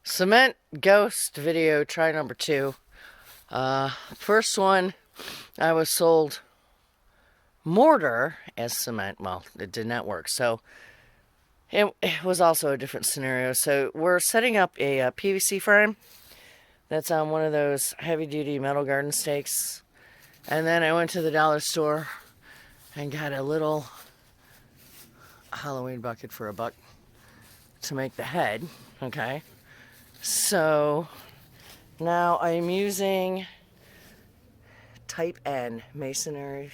Cement Ghost video try number 2. First one, I was sold mortar as cement. Well, it did not work. So it was also a different scenario. So we're setting up a PVC frame that's on one of those heavy duty metal garden stakes. And then I went to the dollar store and got a little Halloween bucket for $1 to make the head. Okay. So now I'm using type N masonry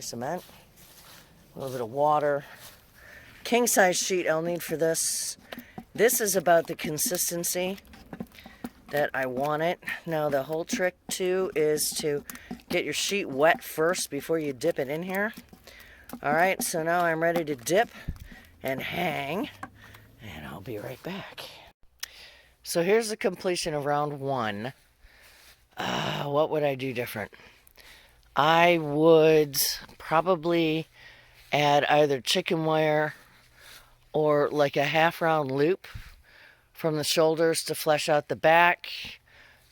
cement, a little bit of water, king size sheet I'll need for this. This is about the consistency that I want it. Now the whole trick too is to get your sheet wet first before you dip it in here. Alright, so now I'm ready to dip and hang, and I'll be right back. So here's the completion of round 1. What would I do different? I would probably add either chicken wire or like a half round loop from the shoulders to flesh out the back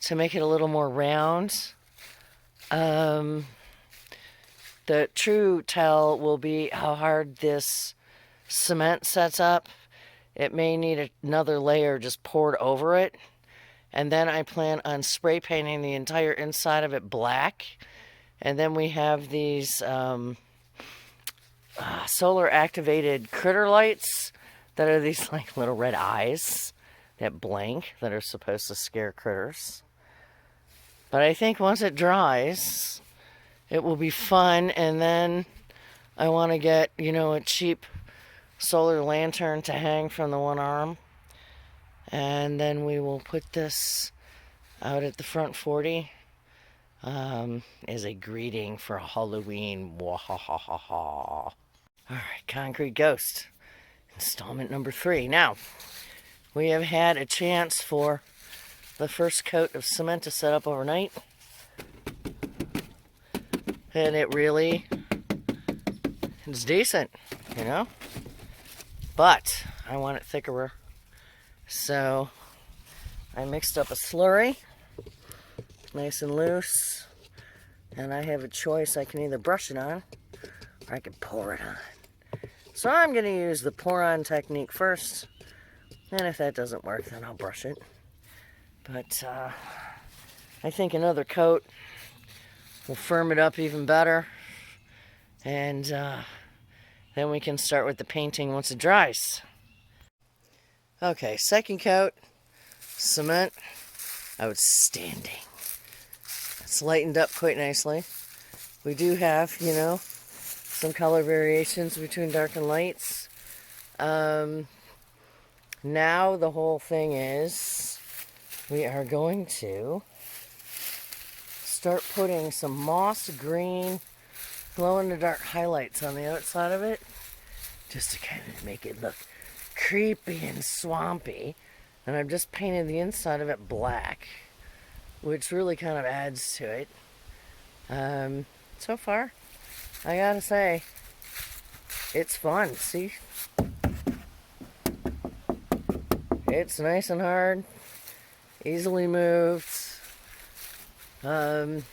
to make it a little more round. The true tell will be how hard this cement sets up. It may need another layer just poured over it. And then I plan on spray painting the entire inside of it black. And then we have these solar activated critter lights that are these like little red eyes that blink that are supposed to scare critters. But I think once it dries, it will be fun. And then I want to get, a cheap solar lantern to hang from the one arm. And then we will put this out at the front 40 as a greeting for Halloween. Wahahaha. Alright, Concrete Ghost, installment number 3. Now, we have had a chance for the first coat of cement to set up overnight. And it really is decent, But I want it thicker. So I mixed up a slurry, nice and loose. And I have a choice. I can either brush it on or I can pour it on. So I'm going to use the pour on technique first. And if that doesn't work, then I'll brush it. But I think another coat will firm it up even better. And then we can start with the painting once it dries. Okay, second coat, cement, outstanding. It's lightened up quite nicely. We do have, some color variations between dark and lights. Now the whole thing is, we are going to start putting some moss green glow-in-the-dark highlights on the outside of it, just to kind of make it look creepy and swampy. And I've just painted the inside of it black, which really kind of adds to it. So far, I gotta say, it's fun. See? It's nice and hard, easily moved. Let's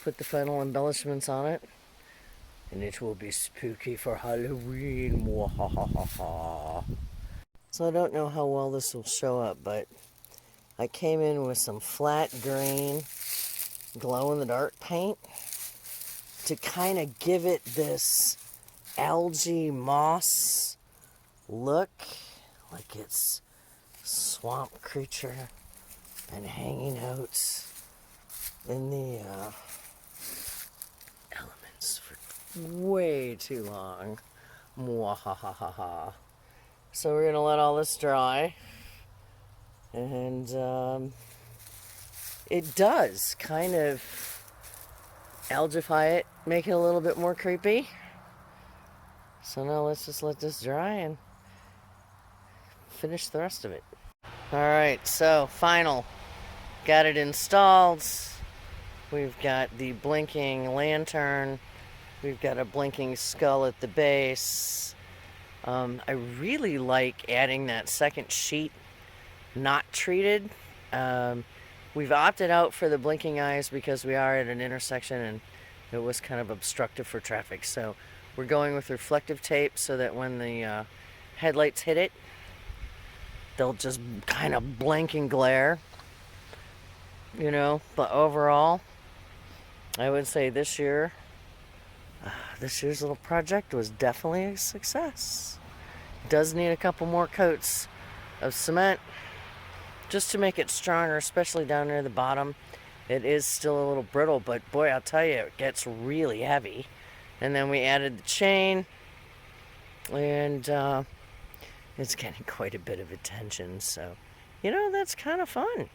put the final embellishments on it, and it will be spooky for Halloween. So I don't know how well this will show up, but I came in with some flat green glow-in-the-dark paint to kind of give it this algae moss look, like it's swamp creature and hanging out in the elements for way too long. Mwahahaha. So we're gonna let all this dry, and it does kind of algify it, make it a little bit more creepy. So now let's just let this dry and finish the rest of it. Alright, so final. Got it installed. We've got the blinking lantern. We've got a blinking skull at the base. I really like adding that second sheet not treated. We've opted out for the blinking eyes because we are at an intersection and it was kind of obstructive for traffic. So we're going with reflective tape so that when the headlights hit it, they'll just kind of blink and glare, you know. But overall, I would say this year's little project was definitely a success. Does need a couple more coats of cement just to make it stronger, especially down near the bottom. It is still a little brittle, but boy, I'll tell you, it gets really heavy. And then we added the chain, and it's getting quite a bit of attention, so, you know, that's kind of fun.